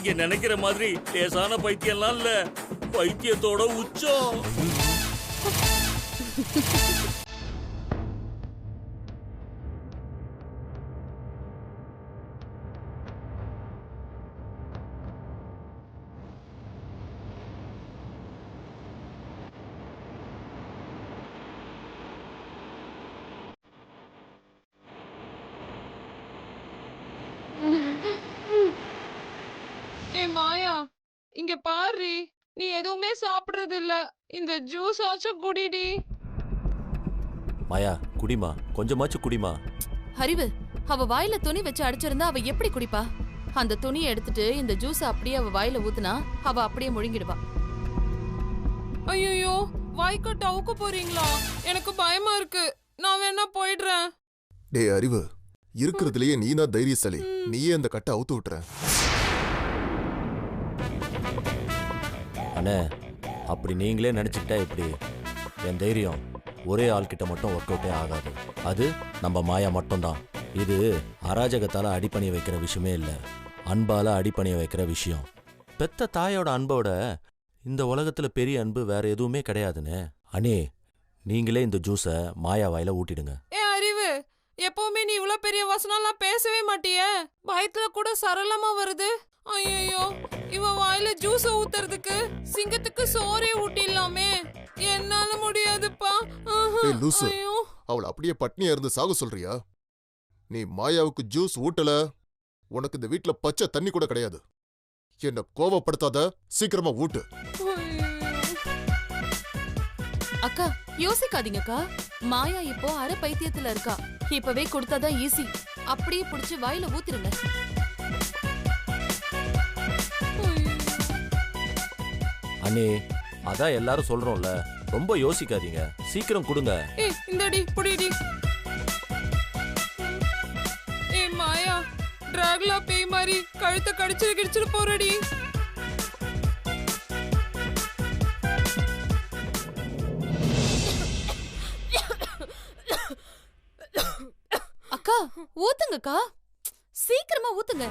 நீங்க நினைக்கிற மாதிரி லேசான பைத்தியம்லாம் இல்ல, பைத்தியத்தோட உச்சம். மாயா, இங்க பாரு, நீ எதுவுமே சாப்பிடுறது இல்ல. இந்த ஜூஸ் ஆச்சும் குடிடி. மாயா குடிமா, கொஞ்சமாச்சும் குடிமா. அறிவு, அவ வாயில துணி வச்சு அடிச்சிருந்தா அவ எப்படி குடிப்பா? அந்த துணியை எடுத்துட்டு இந்த ஜூஸ் அப்படியே அவ வாயில ஊத்துனா அவ அப்படியே முழுங்கிடுவா. ஐயோ, வாய்க்கட்டு அவுக்க போறீங்களா? எனக்கு பயமா இருக்கு. நான் வேணா போயிடுறேன். டே அறிவு, இருக்கிறதுலயே நீதான் தைரியசாலி. நீயே அந்த கட்டை அவுத்து விட்டுற. அண்ணே, அப்படி நீங்களே நினைச்சுக்கிட்டா எப்படி? என் தைரியம் ஒரே ஆள்கிட்ட மட்டும் ஒர்க் அவுட்டே ஆகாது. அது நம்ம மாயா மட்டும்தான். இது அராஜகத்தால அடிப்பணிய வைக்கிற விஷயமே இல்லை, அன்பால அடிப்பணிய வைக்கிற விஷயம். பெத்த தாயோட அன்போட இந்த உலகத்துல பெரிய அன்பு வேற எதுவுமே கிடையாதுன்னு. அண்ணே, நீங்களே இந்த ஜூஸை மாயா வாயில ஊட்டிடுங்க. அறிவு, எப்பவுமே நீ இவ்வளவு பெரிய வசனம்லாம் பேசவே மாட்டியே. பயத்துல கூட சரளமா வருது. ஐயோ, இவ வாயில ஜூஸ் ஊத்துறதுக்கு சிங்கத்துக்கு சோறே ஊட்டிடலாமே. என்னால முடியாதுப்பா. லூசு, அவளை அப்படியே பட்னியா இருந்து சாக சொல்றியா? நீ மாயாவுக்கு ஜூஸ் ஊட்டல, உனக்கு இந்த வீட்டுல பச்சை தண்ணி கூட கிடையாது. என்ன கோவப்படுத்தாத, சீக்கிரமா ஊட்டு. அக்கா, யோசிக்காதீங்கக்கா. மாயா இப்போ அரை பைத்தியத்துல இருக்கா. இப்பவே கொடுத்தாதான் ஈஸி. அப்படியே புடிச்சு வாயில ஊத்திருங்க. அண்ணே, அதான் எல்லாரும் சொல்றோம்ல, ரொம்ப யோசிக்காதீங்க, சீக்கிரம் கொடுங்க. இந்தடி புடிடி. மாயா, டிராகுலா பேய் மாதிரி கழுத்தை கடிச்சிட்டு போறடி. அக்கா, ஊத்துங்கக்கா, சீக்கிரமா ஊத்துங்க.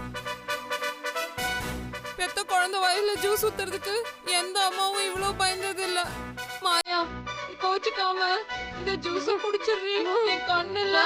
பெத்த குழந்தை வாயில ஜூஸ் ஊத்துறதுக்கு எந்த அம்மாவும் இவ்வளவு பயந்தது இல்ல. மாயா, கோச்சுக்காம இந்த ஜூஸ குடிச்சிடுறீ. என் கண்ணுல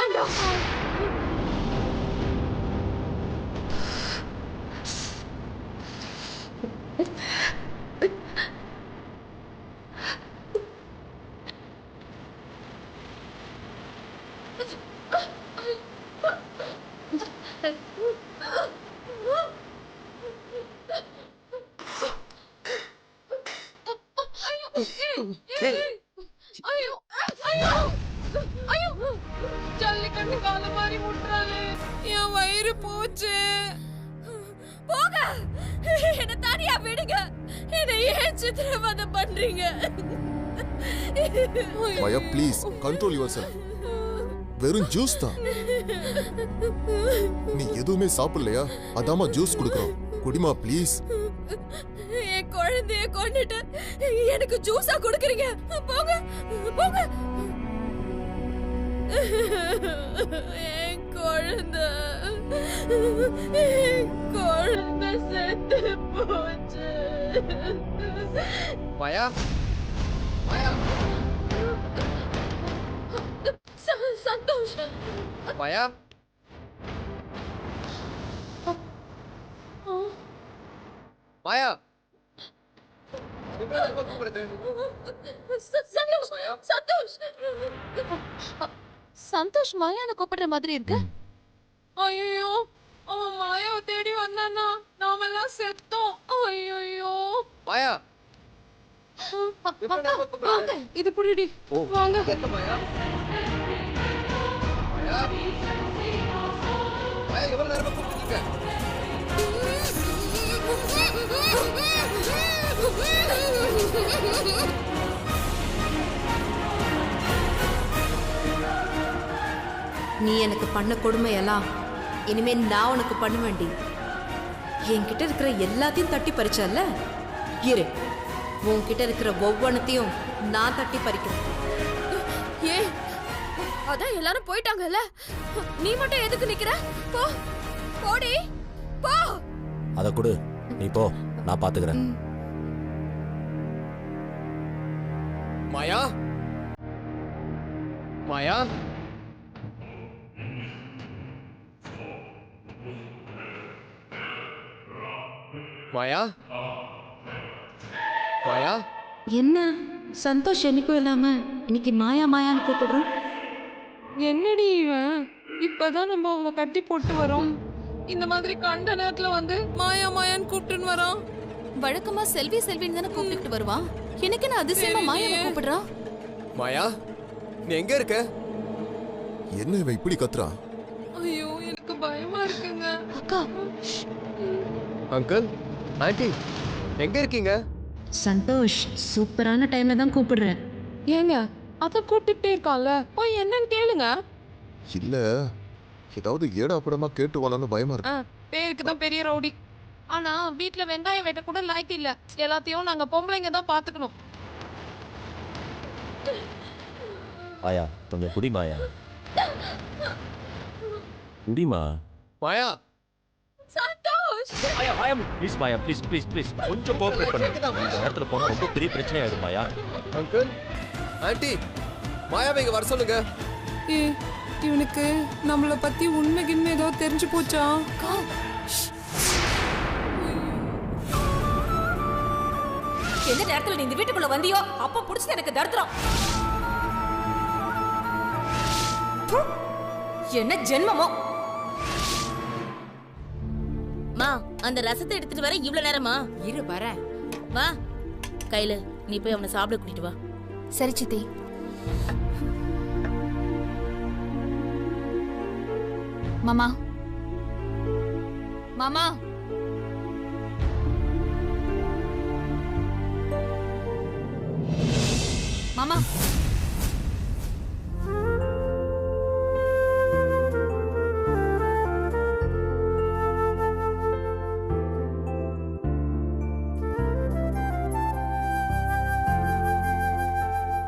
ஜல்லிக்கட்டு கால மாதிரி முட்டுறாளே. என் வயிறு போச்சு. போக, என்ன தனியா விடுங்க. என்ன ஏன் சித்திரவதை பண்றீங்க? மாயா ப்ளீஸ் கண்ட்ரோல் யுவர்செல்ஃப். வெறும் ஜூஸ் தான். நீ எதுவுமே சாப்பிடலையா? அதாமா ஜூஸ் குடுக்குறோம், குடிமா ப்ளீஸ். என் குழந்தைய கொண்டுட்டு எனக்கு ஜூஸா குடுக்குறீங்க? போங்க போங்க. என் குழந்தை செத்து போச்சு. மாயா, மாயா, சந்தோஷ். மாயா, மாயா, சந்தோஷ் மாயாவை கூப்பிடுற மாதிரி இருக்கு. ஐயோ, அவன் மாயாவை தேடி வந்தானா நாமெல்லாம் செத்தோம். ஐயோ மாயா, இது புடிடி. வாங்க. மாயா, மாயா, மாயா, எவ்வளவு நேரமா கூப்பிட்டு இருக்க? நீ எனக்கு பண்ண கொடுமையெல்லாம் இனிமே நான் உனக்கு பண்ண வேண்டி. என்கிட்ட இருக்கிற எல்லாத்தையும் தட்டி பறிச்சல்ல, இரு, உன்கிட்ட இருக்கிற ஒவ்வொன்னத்தையும் நான் தட்டி பறிக்கிறேன். ஏ, அதான் எல்லாரும் போயிட்டாங்கல்ல, நீ மட்டும் எதுக்கு நிக்கிற? போ, போடி, போ. அத கொடு. நீ போ, நான் பாத்துக்கிறேன். மாயா மாயா மாயா மாயா என்ன சந்தோஷ் என்னைக்கும் இல்லாம இன்னைக்கு மாயா மாயான்னு கூப்பிடுறோம். என்னடி இவன் இப்பதான் நம்ம அவங்க கட்டி போட்டு வரோம், இந்த மாதிரி கண்ட நேரத்துல வந்து மாயா மாயான்னு கூப்பிட்டுன்னு வரான். வழக்கமா செல்வி செல்வின்னு தானே கூப்பிட்டு வருவான். எனக்கு நான் அதிசயமா மாயாவை கூப்பிடுறான். மாயா நீ எங்க இருக்க? என்ன இவன் இப்படி கத்துறான்? ஐயோ எனக்கு பயமா இருக்குங்க. அக்கா அங்கிள் ஆண்டி எங்க இருக்கீங்க? சந்தோஷ் சூப்பரான டைம்ல தான் கூப்பிடுறேன். ஏங்க அத கூப்பிட்டுட்டே இருக்கான்ல, போய் என்னன்னு கேளுங்க. இல்ல ஏதாவது ஏடாப்படமா கேட்டுவானு பயமா இருக்கு. பேருக்கு தான் பெரிய ரவுடி, ஆனா வீட்ல வெங்காயம் வெட்ட கூட லாய்க்கு இல்ல. எல்லாத்தையும் நாங்க பொம்பளைங்க தான் பாத்துக்கணும். மாயா கொஞ்சம் குடி மாயா, குடிமா. Maya Santhosh Maya Maya please Maya please please please கொஞ்சம் கோஆபரேட் பண்ணு. இந்த நேரத்துல போனா ரொம்ப பெரிய பிரச்சனை ஆயிடும் மாயா. அங்கிள் ஆண்டி மாயாவை இங்க வர சொல்லுங்க. இவனுக்கு நம்மள பத்தி உண்மைக்குன்னு ஏதோ தெரிஞ்சு போச்சா? எந்த நேரத்துல நீ இந்த வீட்டுக்குள்ள வந்தியோ அப்ப புடிச்சு எனக்கு தடுத்துறோம். என்ன ஜென்மமோ. மா அந்த ரசத்தை எடுத்துட்டு வர இவ்வளவு நேரமா? இரு வரேன். வா கையில நீ போய் அவனை சாப்பிட கூட்டிட்டு வா. சரி சித்தி. மாமா மாமா மாமா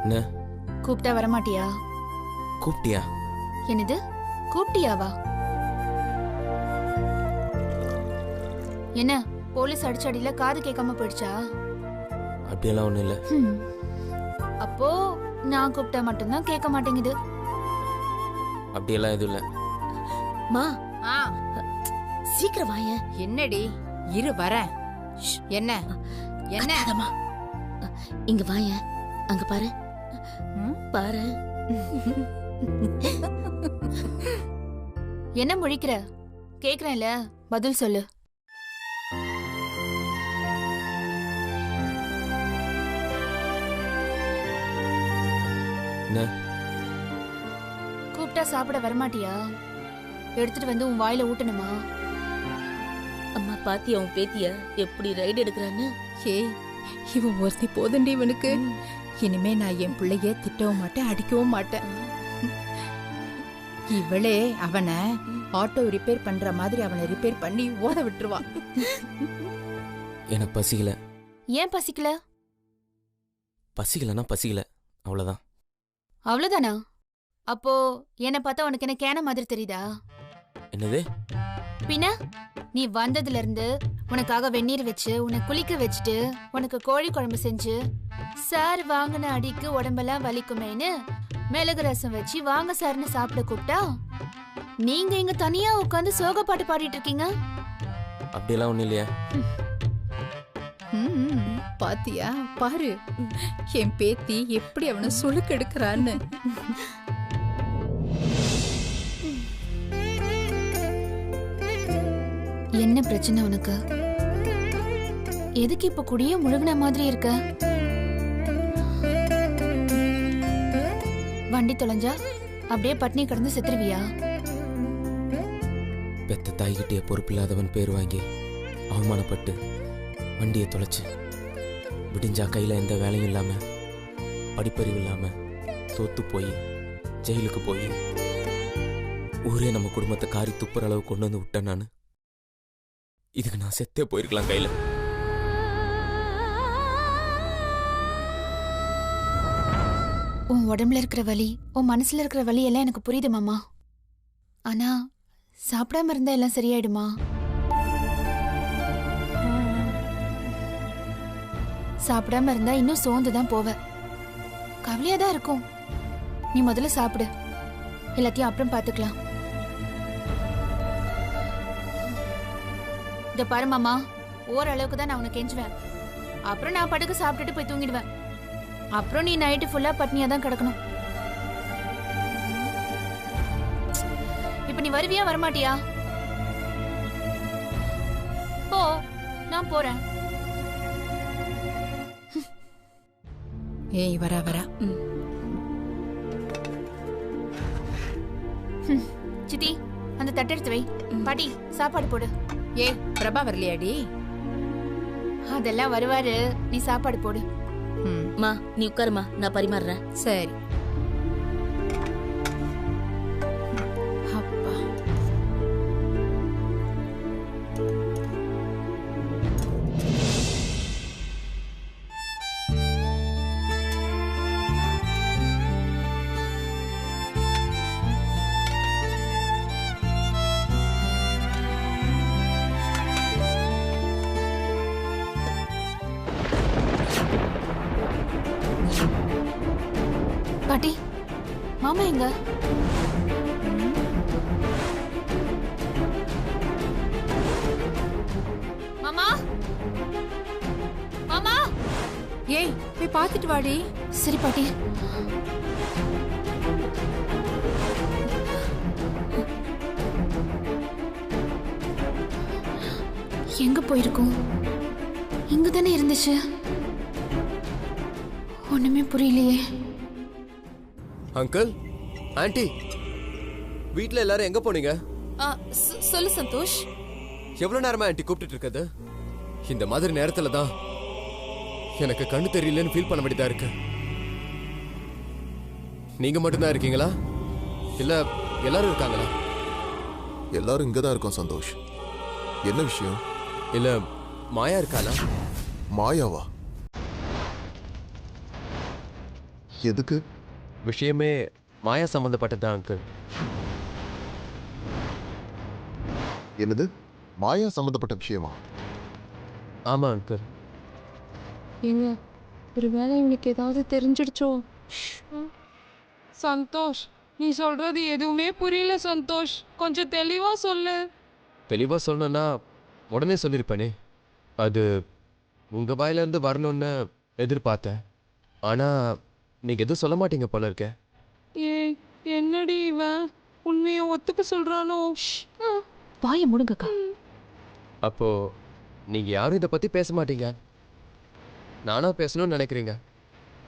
என்ன கூப்பிட்டா வரமாட்டியா? கூப்பிட்டியா? என்னது கூப்பிட்டியாவா? என்ன போலீஸ் அடிச்சடியில காது கேட்காம போயிடுச்சா? அப்படியெல்லாம் ஒண்ணும் இல்ல. அப்போ நான் கூப்பிட்டா மட்டும்தான் கேட்க மாட்டேங்குது. அப்படியெல்லாம் எதுவும் இல்ல. மா சீக்கிரம் வாயேன். என்னடி? இரு வரேன். என்ன என்ன கத்தாதம்மா. இங்க வாயேன். அங்க பாரு பாரு. என்ன முழிக்கிற? கேக்குறேன்ல பதில் சொல்லு. என்ன கூப்பிட்டா சாப்பிட வரமாட்டியா? எடுத்துட்டு வந்து உன் வாயில ஊட்டணுமா? அம்மா பாத்தியா உன் பேத்திய எப்படி ரைடு எடுக்கிறான்னு? ஏய் இவன் ஒருத்தி போதண்டி இவனுக்கு. இனிமே நான் என் பிள்ளைய திட்டவும் மாட்டேன் அடிக்கவும் மாட்டேன். இவளே அவனை ஆட்டோ ரிப்பேர் பண்ற மாதிரி அவனை ரிப்பேர் பண்ணி ஓட விட்டுருவா. எனக்கு பசிக்கல. ஏன் பசிக்கல? பசிக்கலன்னா பசிக்கல, அவ்வளவுதான். அவ்வளவுதானா? அப்போ என்ன பார்த்தா உனக்கு என்ன கேன மாதிரி தெரியுதா? என்னது? பின்ன நீ வந்ததுல இருந்து உனக்காக வெந்நீர் வச்சு உன்னை குளிக்க வச்சுட்டு உனக்கு கோழி குழம்பு செஞ்சு சார் வாங்கின அடிக்கு உடம்பெல்லாம் வலிக்குமேன்னு மிளகு ரசம் வச்சு வாங்க சார்னு சாப்பிட கூப்பிட்டா நீங்க இங்க தனியா உட்காந்து சோக பாட்டு பாடிட்டு இருக்கீங்க. அப்படியெல்லாம் ஒண்ணும் இல்லையா? பாத்தியா பாரு என் பேத்தி எப்படி அவனை சுளுக்கு எடுக்கிறான்னு. என்ன பிரச்சனை உனக்கு? எதுக்கு இப்ப குடிய முழுகின மாதிரி இருக்க? வண்டி தொலைஞ்சா அப்படியே பட்னி கிடந்து செத்துருவியா? பெத்த தாய்கிட்டே பொறுப்பில்லாதவன் பேர் வாங்கி அவமானப்பட்டு வண்டியை தொலைச்சு விடிஞ்சா கையில எந்த வேலையும் இல்லாம படிப்பறிவு இல்லாம தோத்து போய் ஜெயிலுக்கு போய் ஊரே நம்ம குடும்பத்தை காரி துப்புற அளவு கொண்டு வந்து விட்டேன் நான். இதுக்கு நான் செத்தே போயிருக்கலாம் கையில. உன் உடம்புல இருக்கிற வலி உன் மனசுல இருக்கிற வலி எல்லாம் எனக்கு புரியுது மாமா. ஆனா சாப்பிடாம இருந்தா எல்லாம் சரியாயிடுமா? சாப்பிடாம இருந்தா இன்னும் சோர்ந்து தான் போவ. கவலையா தான் இருக்கும். நீ முதல்ல சாப்பிடு, எல்லாத்தையும் அப்புறம் பாத்துக்கலாம். இத பாரு மாமா, ஓரளவுக்கு தான் நான் உனக்கு கெஞ்சுவேன். அப்புறம் நான் படுக்க சாப்பிட்டுட்டு போய் தூங்கிடுவேன். அப்புறம் நீ நைட்டு ஃபுல்லா பட்னியா தான் கிடக்கணும். இப்ப நீ வருவியா வரமாட்டியா? போ, நான் போறேன். ஏய் வரா வரா. சித்தி, அந்த தட்டு எடுத்து வை. பாட்டி, சாப்பாடு போடு. ஏய் பிரபா வரலையாடி? அதெல்லாம் வருவாரு, நீ சாப்பாடு போடு. மா நீ உட்காருமா, நான் பரிமாறுறேன். சரி. அப்பா பாட்டி, மாமா எங்க? மாமா, மாமா. ஏய் போய் பார்த்துட்டு வாடி. சரி பாட்டி. எங்க போயிருக்கோம்? இங்க தானே இருந்துச்சு. ஒண்ணுமே புரியலையே. அங்கிள், ஆன்ட்டி, வீட்ல எல்லாரும் எங்க போனீங்க? சொல்லு சந்தோஷ். எவ்வளவு நேரமா ஆன்ட்டி கூப்பிட்டு இருக்குது? இந்த மாதிரி நேரத்துல தான் எனக்கு கண்ணு தெரியலன்னு ஃபீல் பண்ண வேண்டியதா இருக்கு. நீங்க மட்டும்தான் இருக்கீங்களா இல்ல எல்லாரும் இருக்காங்களா? எல்லாரும் இங்கதான் இருக்கோம் சந்தோஷ். என்ன விஷயம்? இல்ல மாயா இருக்காளா? மாயாவா? எதுக்கு? விஷயமே மாயா சம்பந்தப்பட்டதா அங்கிள். என்னது? மாயா சம்பந்தப்பட்ட விஷயமா? ஆமா அங்கிள். ஏங்க, ஒரு வேளை இவனுக்கு ஏதாவது தெரிஞ்சிடுச்சோ? சந்தோஷ், நீ சொல்றது எதுவுமே புரியல சந்தோஷ். கொஞ்சம் தெளிவா சொல்லு. தெளிவா சொல்லணும்னா உடனே சொல்லியிருப்பேனே. அது உங்க வாயிலிருந்து வரணும்னு எதிர்பார்த்தேன். ஆனா நீங்க எதுவும் சொல்ல மாட்டீங்க போல இருக்க. ஏய், என்னடி இவன் உண்மையை ஒத்துக்க சொல்றானோ? வாயை முடுங்கக்கா. அப்போ நீங்க யாரும் இதை பத்தி பேச மாட்டீங்க, நானா பேசணும்னு நினைக்கிறீங்க,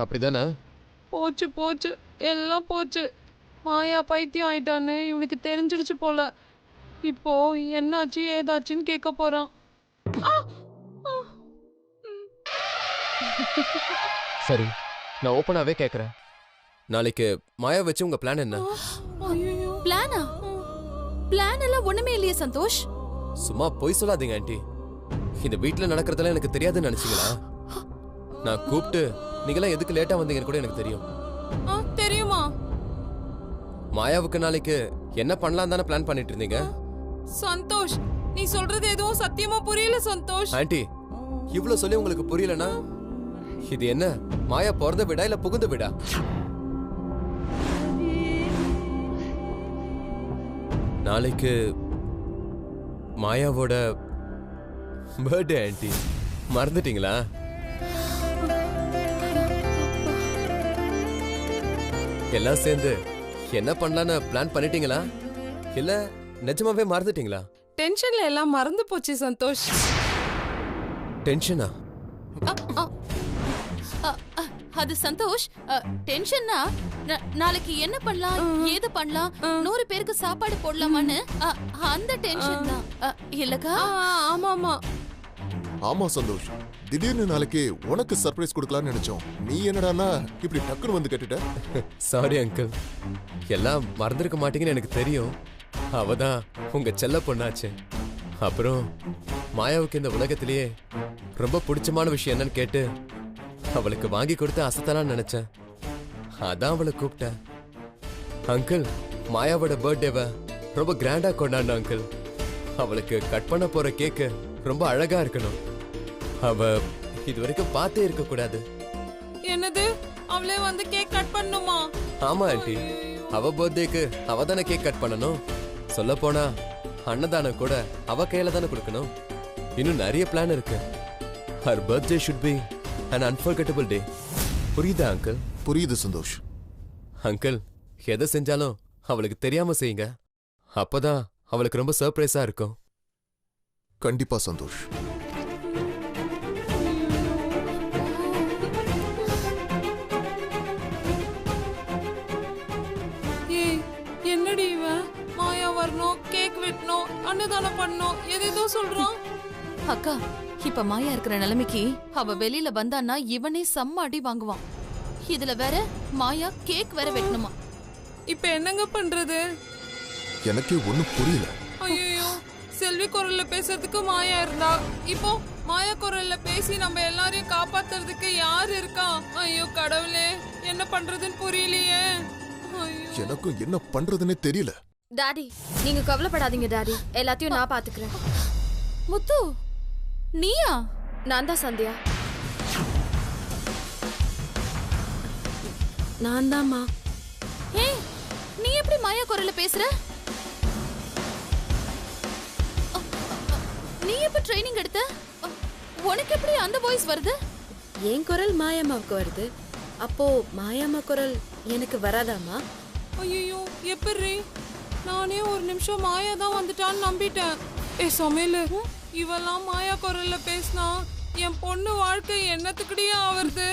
அப்படிதானே? போச்சு போச்சு, எல்லாம் போச்சு. மாயா பைத்தியம் ஆயிட்டான்னு இவனுக்கு தெரிஞ்சிடுச்சு போல. இப்போ என்னாச்சு ஏதாச்சுன்னு கேட்க போறான். சரி, நான் ஓப்பனாவே கேட்குறேன். நாளைக்கு மாயா வச்சு உங்க பிளான் என்ன? பிளானா? பிளான் எல்லாம் ஒண்ணுமே இல்லையே சந்தோஷ். சும்மா பொய் சொல்லாதீங்க ஆண்டி. இந்த வீட்டில் நடக்கிறதெல்லாம் எனக்கு தெரியாதுன்னு நினைச்சீங்களா? நான் கூப்பிட்டு நீங்களாம் எதுக்கு லேட்டா வந்தீங்கன்னு கூட எனக்கு தெரியும். தெரியுமா? மாயாவுக்கு நாளைக்கு என்ன பண்ணலாம் தானே பிளான் பண்ணிட்டு இருந்தீங்க. சந்தோஷ், நீ சொல்றது எதுவும் சத்தியமா புரியல சந்தோஷ். ஆண்டி, இவ்வளவு சொல்லி உங்களுக்கு புரியலனா இது என்ன மாயா பிறந்த விடா இல்ல புகுந்த விடா? நாளைக்கு மாயாவோட பர்த்டே ஆண்டி, மறந்துட்டீங்களா? எல்லாம் சேர்ந்து என்ன பண்ணலான்னு பிளான் பண்ணிட்டீங்களா இல்ல நிஜமாவே மறந்துட்டீங்களா? டென்ஷன்ல எல்லாம் மறந்து போச்சு சந்தோஷ். டென்ஷனா? அது சந்தோஷ், டென்ஷன்னா நாளைக்கு என்ன பண்ணலாம், ஏது பண்ணலாம், 100 பேருக்கு சாப்பாடு போடலாமான்னு அந்த டென்ஷன் தான் இல்லக்கா? ஆமா ஆமா ஆமா சந்தோஷ், திடீர்னு நாளைக்கு உனக்கு சர்ப்ரைஸ் கொடுக்கலாம்னு நினைச்சோம். நீ என்னடானா இப்படி டக்குன்னு வந்து கேட்டுட்ட. சாரி அங்கிள், எல்லாம் மறந்துருக்க மாட்டீங்கன்னு எனக்கு தெரியும். அவதான் உங்க செல்ல பொண்ணாச்சு. அப்புறம் மாயாவுக்கு இந்த உலகத்திலேயே ரொம்ப பிடிச்சமான விஷயம் என்னன்னு கேட்டு அவளுக்கு வாங்கி கொடுத்து அசத்தலான்னு நினைச்சேன். அதான் அவளை கூப்பிட்டேன். அங்கிள், மாயாவோட பர்த்டேவை ரொம்ப கிராண்டா கொண்டாடணும் அங்கிள். அவளுக்கு கட் பண்ண போற கேக்கு ரொம்ப அழகா இருக்கணும். அவ இது வரைக்கும் பார்த்தே இருக்க கூடாது. என்னது, அவளே வந்து கேக் கட் பண்ணுமா? ஆமா ஆண்டி, அவ பர்த்டேக்கு அவ தானே கேக் கட் பண்ணணும். சொல்ல போனா அன்னதானம் கூட அவ கையில தானே கொடுக்கணும். இன்னும் நிறைய பிளான் இருக்கு. Her birthday should be an unforgettable day. புரியுதா அங்கிள்? புரியுது சந்தோஷ். அங்கிள், எதை செஞ்சாலும் அவளுக்கு தெரியாம செய்யுங்க. அப்பதான் அவளுக்கு ரொம்ப சர்ப்ரைஸா இருக்கும். கண்டிப்பா சந்தோஷ். என்னடி இவன் மாயா வரணும், கேக் வெட்டணும், அன்னதானம் பண்ணணும், எதேதோ சொல்றான். அக்கா, இப்ப மாயா இருக்கிற நிலைமைக்கு அவ வெளியில வந்தான்னா இவனே செம்ம அடி வாங்குவான். இதுல வேற மாயா கேக் வேற வெட்டணுமா? இப்ப என்னங்க பண்றது? எனக்கே ஒண்ணும் புரியல. ஐயோ, செல்வி குரல்ல பேசுறதுக்கு மாயா இருந்தா, இப்போ மாயா குரல்ல பேசி நம்ம எல்லாரையும் காப்பாத்துறதுக்கு யார் இருக்கா? ஐயோ கடவுளே, என்ன பண்றதுன்னு புரியலையே. எனக்கும் என்ன பண்றதுன்னே தெரியல. டாடி, நீங்க கவலைப்படாதீங்க டாடி, எல்லாத்தையும் நான் பாத்துக்கிறேன். முத்து, நீயா? நான் தான் சந்தியா. நான் தான்மா. ஏய், நீ எப்படி மாயா குரல்ல பேசுற? நீ எப்ப ட்ரைனிங் எடுத்த? உனக்கு எப்படி அந்த வாய்ஸ் வருது? என் குரல் மாயாமாவுக்கு வருது, அப்போ மாயாமா குரல் எனக்கு வராதாமா? ஐயோ, எப்படி? நானே ஒரு நிமிஷம் மாயா தான் வந்துட்டான்னு நம்பிட்டேன். சமையலு, இவெல்லாம் மாயா குரல்ல பேசினா என் பொண்ணு வாழ்க்கை என்னத்துக்குடியே ஆவறது?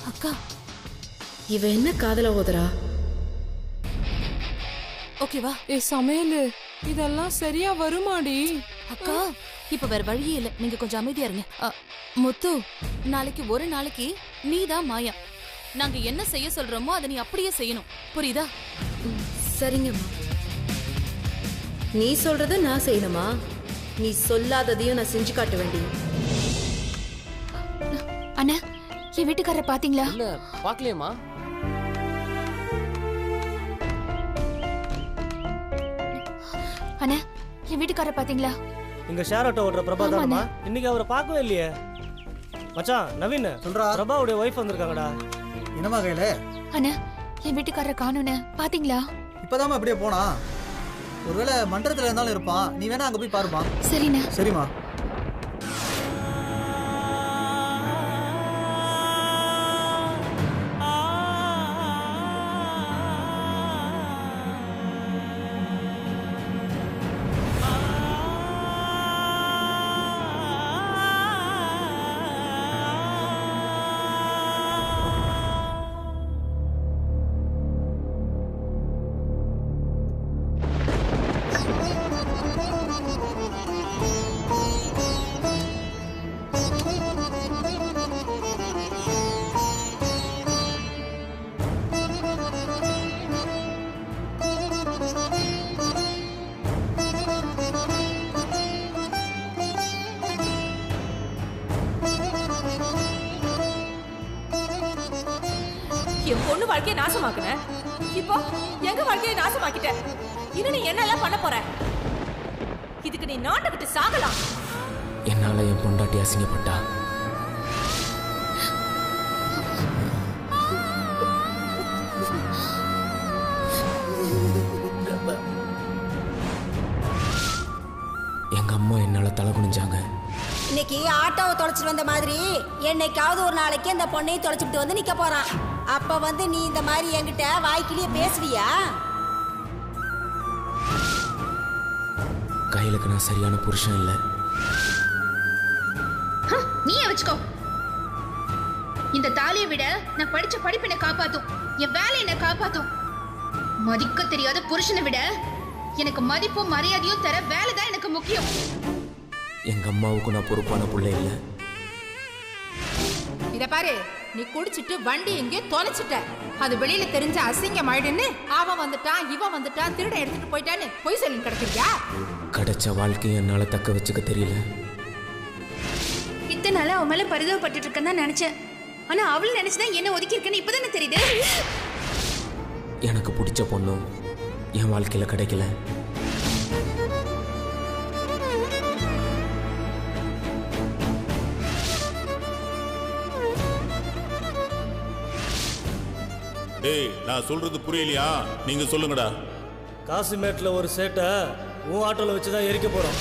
அக்கா, இவ என்ன காதல ஓதுறா? ஓகேவா? சமையலு, இதெல்லாம் சரியா வருமாடி? அக்கா, இப்ப வேற வழியே இல்ல, நீங்க கொஞ்சம் அமைதியா இருங்க. முத்து, நாளைக்கு ஒரு நாளைக்கு நீதான் மாயா. நாங்க என்ன செய்ய சொல்றோமோ அதை நீ அப்படியே செய்யணும், புரியுதா? சரிங்கம்மா. நீ சொல்றத நான் செய்யணுமா? நீ சொல்லாததையும் நான் செஞ்சு காட்ட வேண்டிய. அண்ணா, என் வீட்டுக்காரரை பாத்தீங்களா? இல்ல, பாக்கலையேம்மா. அண்ணா, என் வீட்டுக்காரரை பாத்தீங்களா? இங்க ஷேர் ஆட்டோ ஓட்டுற பிரபா தானமா? இன்னைக்கு அவரை பார்க்கவே இல்லையே. மச்சான் நவீன் சொல்றா, பிரபாவுடைய வைஃப் வந்திருக்காங்கடா. என்னமா கையில? அண்ணா, என் வீட்டுக்காரரை காணோன்னு பாத்தீங்களா? இப்பதாமா அப்படியே போனா. ஒருவேளை மன்றத்துல இருந்தாலும் இருப்பான், நீ வேணா அங்க போய் பாருமா. சரிண்ணா. சரிமா. என் பொண்ணு வாழ்க்கையை நாசமாக்குன, இப்போ எங்க வாழ்க்கையை நாசமாக்கிட்ட. இன்னும் நீ என்னெல்லாம் பண்ண போற? இதுக்கு நீ நாட்டுக்கிட்டு சாகலாம். என்னால என் பொண்டாட்டி அசிங்கப்பட்டா. எங்க அம்மா என்னால தலை குனிஞ்சாங்க. இன்னைக்கு ஆட்டோவை தொலைச்சிட்டு வந்த மாதிரி என்னைக்காவது ஒரு நாளைக்கு அந்த பொண்ணையும் தொலைச்சிட்டு வந்து நிக்க போறான். அப்ப வந்து நீ இந்த மாதிரி என்கிட்ட வாய்க்கிலேயே பேசுவியா? கையிலுக்கு நான் சரியான புருஷன் இல்ல. நீயே வச்சுக்கோ. இந்த தாலியை விட நான் படிச்ச படிப்பு என்னை காப்பாத்தும், என் வேலை என்னை காப்பாத்தும். மதிக்க தெரியாத புருஷனை விட எனக்கு மதிப்பும் மரியாதையும் தர வேலை தான் எனக்கு முக்கியம். எங்க அம்மாவுக்கு நான் பொறுப்பான பிள்ளை இல்ல. இத பாரு, நீ குடிச்சிட்டு வண்டி எங்கே தொலைச்சிட்ட. அது வெளியில தெரிஞ்ச அசிங்கம் ஆயிடுன்னு அவன் வந்துட்டான், இவன் வந்துட்டான், திருட எடுத்துட்டு போயிட்டான்னு பொய் சொல்லி கிடக்குறியா? கிடைச்ச வாழ்க்கையை என்னால தக்க வச்சுக்க தெரியல. இத்தனை நாளா அவன் மேல பரிதாபப்பட்டு இருக்கேன்னு தான் நினைச்சேன். ஆனா அவள் நினைச்சுதான் என்ன ஒதுக்கி இருக்கேன்னு இப்பதானே தெரியுது. எனக்கு பிடிச்ச பொண்ணும் என் வாழ்க்கையில கிடைக்கல. டேய் நான் சொல்றது புரியலையா? நீங்க சொல்லுங்கடா. காசிமேட்ல ஒரு சேட்டை உன் ஆட்டோல வச்சுதான் எரிக்க போறோம்.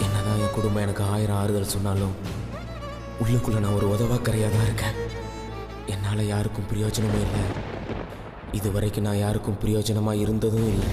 என்னதான் என் குடும்பம் எனக்கு 1000 ஆறுதல் சொன்னாலும் உள்ளுக்குள்ள நான் ஒரு உதவாக்கரையா தான் இருக்கேன். என்னால யாருக்கும் பிரயோஜனமும் இல்லை. இது வரைக்கும் நான் யாருக்கும் பிரயோஜனமா இருந்ததும் இல்லை.